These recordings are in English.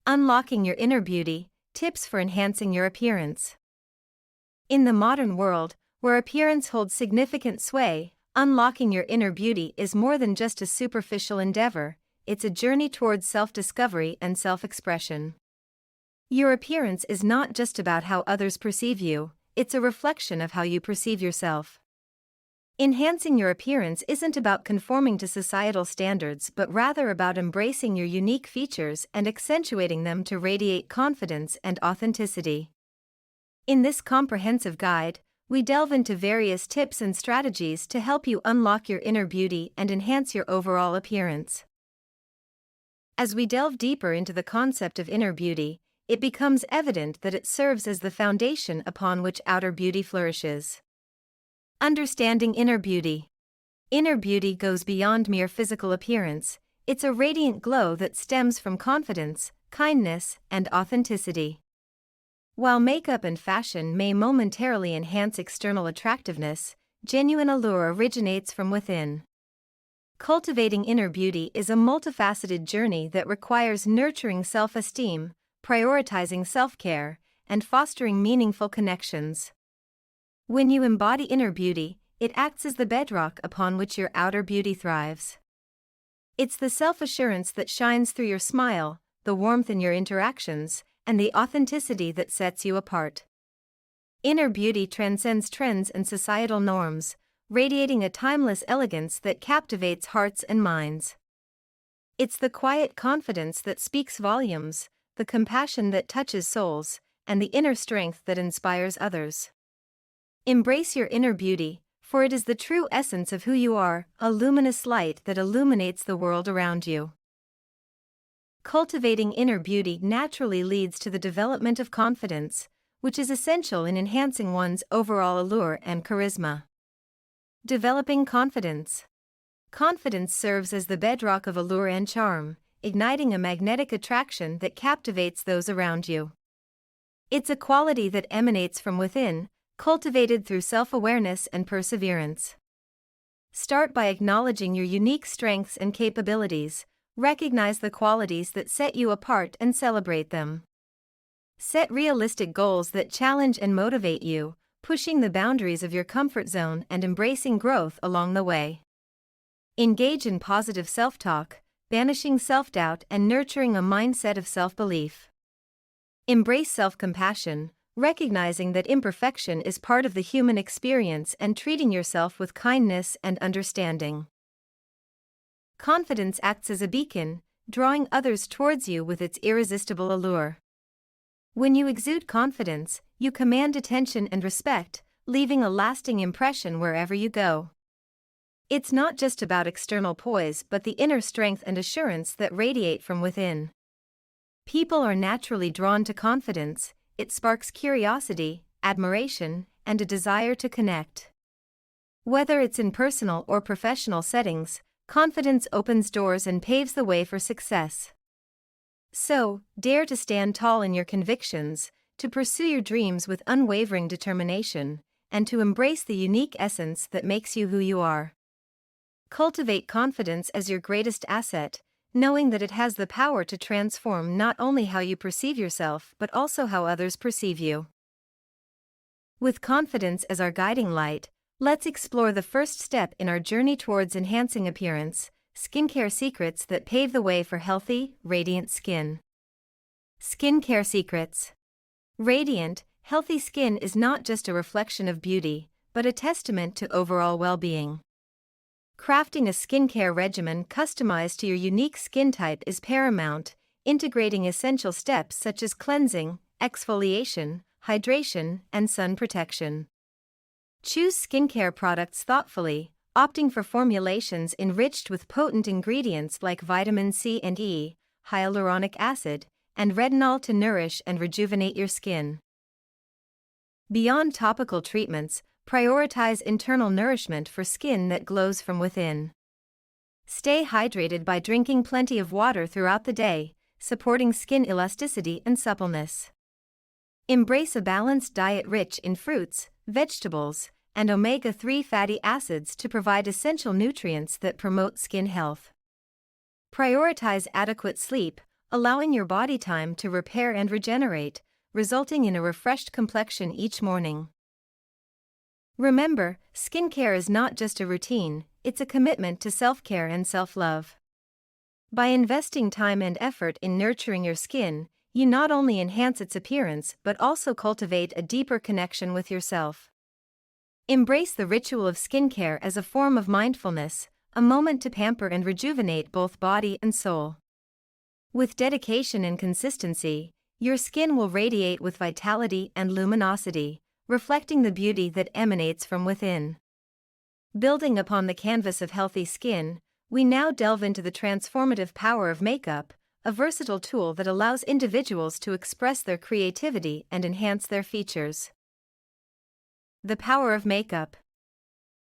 Unlocking your inner beauty, tips for enhancing your appearance. In the modern world, where appearance holds significant sway, unlocking your inner beauty is more than just a superficial endeavor, it's a journey towards self-discovery and self-expression. Your appearance is not just about how others perceive you, it's a reflection of how you perceive yourself. Enhancing your appearance isn't about conforming to societal standards but rather about embracing your unique features and accentuating them to radiate confidence and authenticity. In this comprehensive guide, we delve into various tips and strategies to help you unlock your inner beauty and enhance your overall appearance. As we delve deeper into the concept of inner beauty, it becomes evident that it serves as the foundation upon which outer beauty flourishes. Understanding inner beauty. Inner beauty goes beyond mere physical appearance, it's a radiant glow that stems from confidence, kindness, and authenticity. While makeup and fashion may momentarily enhance external attractiveness, genuine allure originates from within. Cultivating inner beauty is a multifaceted journey that requires nurturing self-esteem, prioritizing self-care, and fostering meaningful connections. When you embody inner beauty, it acts as the bedrock upon which your outer beauty thrives. It's the self-assurance that shines through your smile, the warmth in your interactions, and the authenticity that sets you apart. Inner beauty transcends trends and societal norms, radiating a timeless elegance that captivates hearts and minds. It's the quiet confidence that speaks volumes, the compassion that touches souls, and the inner strength that inspires others. Embrace your inner beauty, for it is the true essence of who you are, a luminous light that illuminates the world around you. Cultivating inner beauty naturally leads to the development of confidence, which is essential in enhancing one's overall allure and charisma. Developing confidence. Confidence serves as the bedrock of allure and charm, igniting a magnetic attraction that captivates those around you. It's a quality that emanates from within, cultivated through self-awareness and perseverance. Start by acknowledging your unique strengths and capabilities, recognize the qualities that set you apart and celebrate them. Set realistic goals that challenge and motivate you, pushing the boundaries of your comfort zone and embracing growth along the way. Engage in positive self-talk, banishing self-doubt and nurturing a mindset of self-belief. Embrace self-compassion, recognizing that imperfection is part of the human experience and treating yourself with kindness and understanding. Confidence acts as a beacon, drawing others towards you with its irresistible allure. When you exude confidence, you command attention and respect, leaving a lasting impression wherever you go. It's not just about external poise but the inner strength and assurance that radiate from within. People are naturally drawn to confidence. It sparks curiosity, admiration, and a desire to connect. Whether it's in personal or professional settings, confidence opens doors and paves the way for success. So, dare to stand tall in your convictions, to pursue your dreams with unwavering determination, and to embrace the unique essence that makes you who you are. Cultivate confidence as your greatest asset, knowing that it has the power to transform not only how you perceive yourself but also how others perceive you. With confidence as our guiding light, let's explore the first step in our journey towards enhancing appearance: skincare secrets that pave the way for healthy, radiant skin. Skincare secrets. Radiant, healthy skin is not just a reflection of beauty, but a testament to overall well-being. Crafting a skincare regimen customized to your unique skin type is paramount, integrating essential steps such as cleansing, exfoliation, hydration, and sun protection. Choose skincare products thoughtfully, opting for formulations enriched with potent ingredients like vitamin C and E, hyaluronic acid, and retinol to nourish and rejuvenate your skin. Beyond topical treatments, prioritize internal nourishment for skin that glows from within. Stay hydrated by drinking plenty of water throughout the day, supporting skin elasticity and suppleness. Embrace a balanced diet rich in fruits, vegetables, and omega-3 fatty acids to provide essential nutrients that promote skin health. Prioritize adequate sleep, allowing your body time to repair and regenerate, resulting in a refreshed complexion each morning. Remember, skincare is not just a routine, it's a commitment to self-care and self-love. By investing time and effort in nurturing your skin, you not only enhance its appearance but also cultivate a deeper connection with yourself. Embrace the ritual of skincare as a form of mindfulness, a moment to pamper and rejuvenate both body and soul. With dedication and consistency, your skin will radiate with vitality and luminosity, reflecting the beauty that emanates from within. Building upon the canvas of healthy skin, we now delve into the transformative power of makeup, a versatile tool that allows individuals to express their creativity and enhance their features. The power of makeup.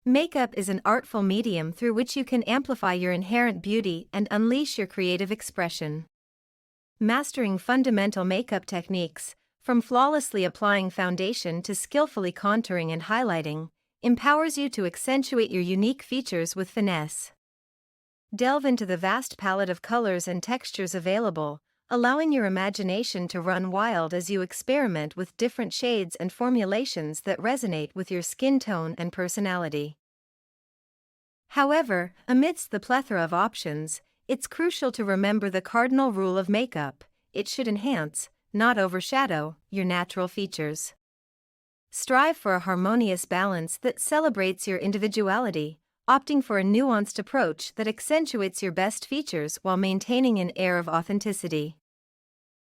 Makeup is an artful medium through which you can amplify your inherent beauty and unleash your creative expression. Mastering fundamental makeup techniques, from flawlessly applying foundation to skillfully contouring and highlighting, empowers you to accentuate your unique features with finesse. Delve into the vast palette of colors and textures available, allowing your imagination to run wild as you experiment with different shades and formulations that resonate with your skin tone and personality. However, amidst the plethora of options, it's crucial to remember the cardinal rule of makeup: it should enhance, not overshadow, your natural features. Strive for a harmonious balance that celebrates your individuality, opting for a nuanced approach that accentuates your best features while maintaining an air of authenticity.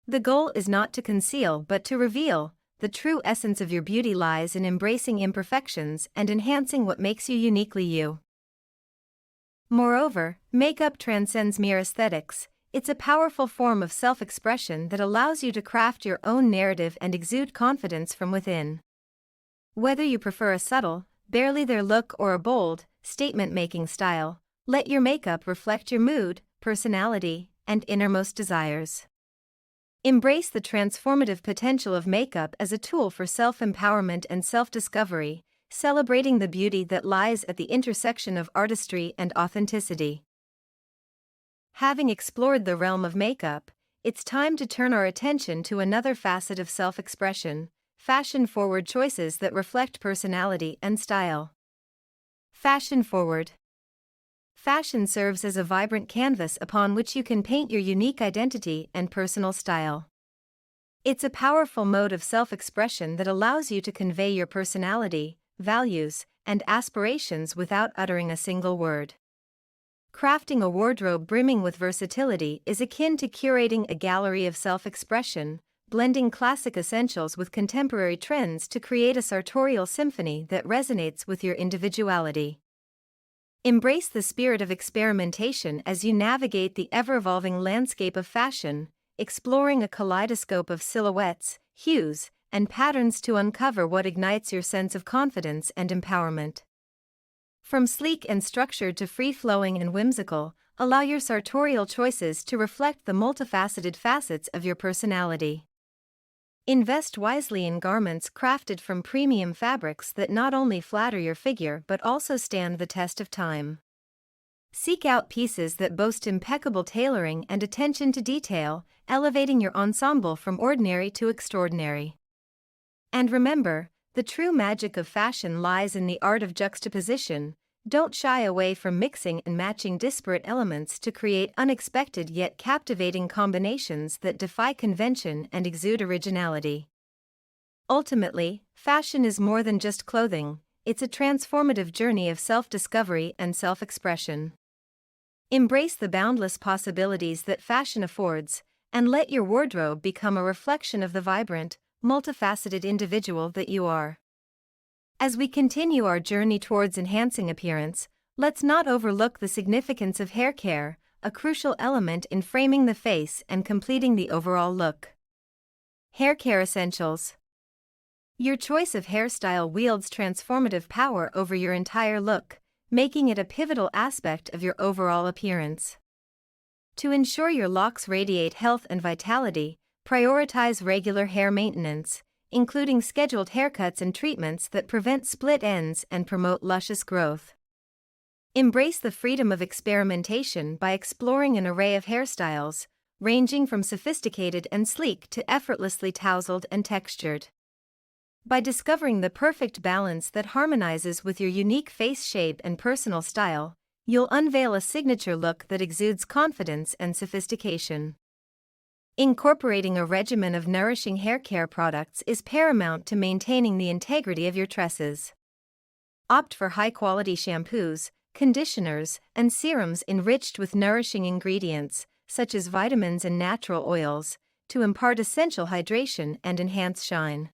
The goal is not to conceal but to reveal. The true essence of your beauty lies in embracing imperfections and enhancing what makes you uniquely you. Moreover, makeup transcends mere aesthetics. It's a powerful form of self-expression that allows you to craft your own narrative and exude confidence from within. Whether you prefer a subtle, barely there look or a bold, statement-making style, let your makeup reflect your mood, personality, and innermost desires. Embrace the transformative potential of makeup as a tool for self-empowerment and self-discovery, celebrating the beauty that lies at the intersection of artistry and authenticity. Having explored the realm of makeup, it's time to turn our attention to another facet of self-expression: fashion-forward choices that reflect personality and style. Fashion-forward. Fashion serves as a vibrant canvas upon which you can paint your unique identity and personal style. It's a powerful mode of self-expression that allows you to convey your personality, values, and aspirations without uttering a single word. Crafting a wardrobe brimming with versatility is akin to curating a gallery of self-expression, blending classic essentials with contemporary trends to create a sartorial symphony that resonates with your individuality. Embrace the spirit of experimentation as you navigate the ever-evolving landscape of fashion, exploring a kaleidoscope of silhouettes, hues, and patterns to uncover what ignites your sense of confidence and empowerment. From sleek and structured to free-flowing and whimsical, allow your sartorial choices to reflect the multifaceted facets of your personality. Invest wisely in garments crafted from premium fabrics that not only flatter your figure but also stand the test of time. Seek out pieces that boast impeccable tailoring and attention to detail, elevating your ensemble from ordinary to extraordinary. And remember, the true magic of fashion lies in the art of juxtaposition. Don't shy away from mixing and matching disparate elements to create unexpected yet captivating combinations that defy convention and exude originality. Ultimately, fashion is more than just clothing, it's a transformative journey of self-discovery and self-expression. Embrace the boundless possibilities that fashion affords, and let your wardrobe become a reflection of the vibrant, multifaceted individual that you are. As we continue our journey towards enhancing appearance, let's not overlook the significance of hair care, a crucial element in framing the face and completing the overall look. Hair care essentials. Your choice of hairstyle wields transformative power over your entire look, making it a pivotal aspect of your overall appearance. To ensure your locks radiate health and vitality, prioritize regular hair maintenance, including scheduled haircuts and treatments that prevent split ends and promote luscious growth. Embrace the freedom of experimentation by exploring an array of hairstyles, ranging from sophisticated and sleek to effortlessly tousled and textured. By discovering the perfect balance that harmonizes with your unique face shape and personal style, you'll unveil a signature look that exudes confidence and sophistication. Incorporating a regimen of nourishing hair care products is paramount to maintaining the integrity of your tresses. Opt for high-quality shampoos, conditioners, and serums enriched with nourishing ingredients, such as vitamins and natural oils, to impart essential hydration and enhance shine.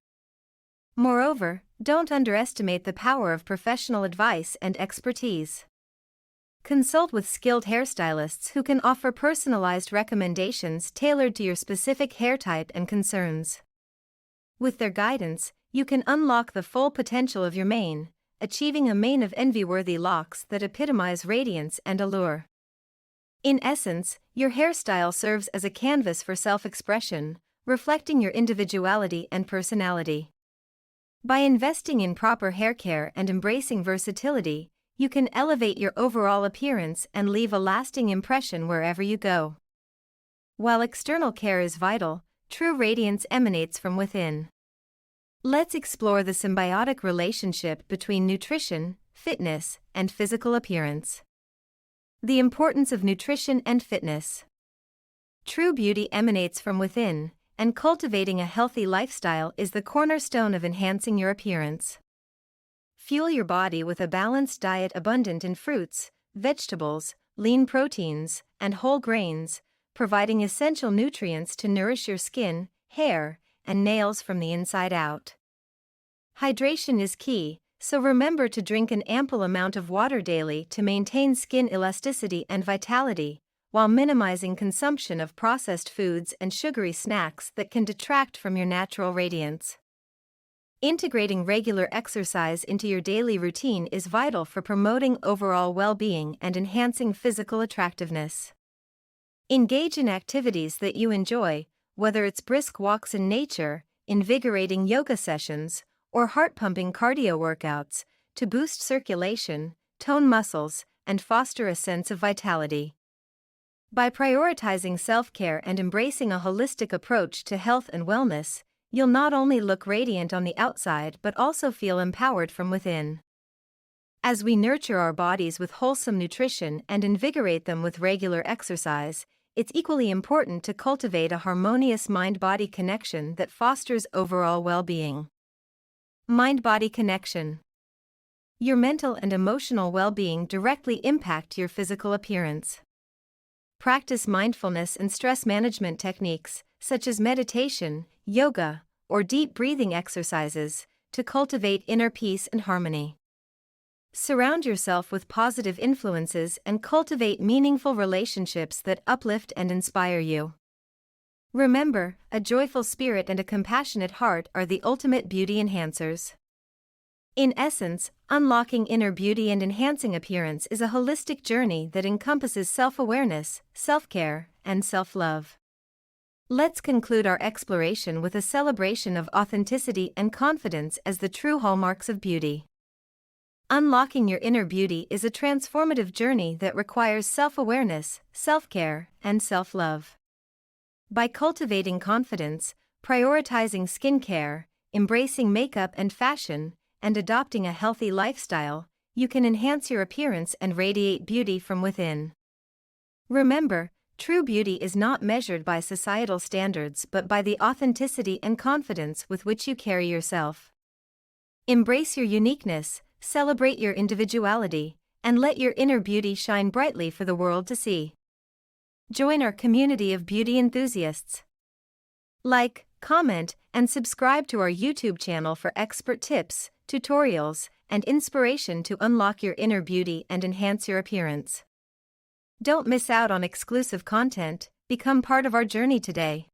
Moreover, don't underestimate the power of professional advice and expertise. Consult with skilled hairstylists who can offer personalized recommendations tailored to your specific hair type and concerns. With their guidance, you can unlock the full potential of your mane, achieving a mane of envy-worthy locks that epitomize radiance and allure. In essence, your hairstyle serves as a canvas for self-expression, reflecting your individuality and personality. By investing in proper hair care and embracing versatility, you can elevate your overall appearance and leave a lasting impression wherever you go. While external care is vital, true radiance emanates from within. Let's explore the symbiotic relationship between nutrition, fitness, and physical appearance. The importance of nutrition and fitness. True beauty emanates from within, and cultivating a healthy lifestyle is the cornerstone of enhancing your appearance. Fuel your body with a balanced diet abundant in fruits, vegetables, lean proteins, and whole grains, providing essential nutrients to nourish your skin, hair, and nails from the inside out. Hydration is key, so remember to drink an ample amount of water daily to maintain skin elasticity and vitality, while minimizing consumption of processed foods and sugary snacks that can detract from your natural radiance. Integrating regular exercise into your daily routine is vital for promoting overall well-being and enhancing physical attractiveness. Engage in activities that you enjoy, whether it's brisk walks in nature, invigorating yoga sessions, or heart-pumping cardio workouts, to boost circulation, tone muscles, and foster a sense of vitality. By prioritizing self-care and embracing a holistic approach to health and wellness, you'll not only look radiant on the outside but also feel empowered from within. As we nurture our bodies with wholesome nutrition and invigorate them with regular exercise, it's equally important to cultivate a harmonious mind-body connection that fosters overall well-being. Mind-body connection. Your mental and emotional well-being directly impact your physical appearance. Practice mindfulness and stress management techniques, such as meditation, yoga, or deep breathing exercises, to cultivate inner peace and harmony. Surround yourself with positive influences and cultivate meaningful relationships that uplift and inspire you. Remember, a joyful spirit and a compassionate heart are the ultimate beauty enhancers. In essence, unlocking inner beauty and enhancing appearance is a holistic journey that encompasses self-awareness, self-care, and self-love. Let's conclude our exploration with a celebration of authenticity and confidence as the true hallmarks of beauty. Unlocking your inner beauty is a transformative journey that requires self-awareness, self-care, and self-love. By cultivating confidence, prioritizing skincare, embracing makeup and fashion, and adopting a healthy lifestyle, you can enhance your appearance and radiate beauty from within. Remember, true beauty is not measured by societal standards but by the authenticity and confidence with which you carry yourself. Embrace your uniqueness, celebrate your individuality, and let your inner beauty shine brightly for the world to see. Join our community of beauty enthusiasts. Like, comment, and subscribe to our YouTube channel for expert tips, tutorials, and inspiration to unlock your inner beauty and enhance your appearance. Don't miss out on exclusive content, become part of our journey today.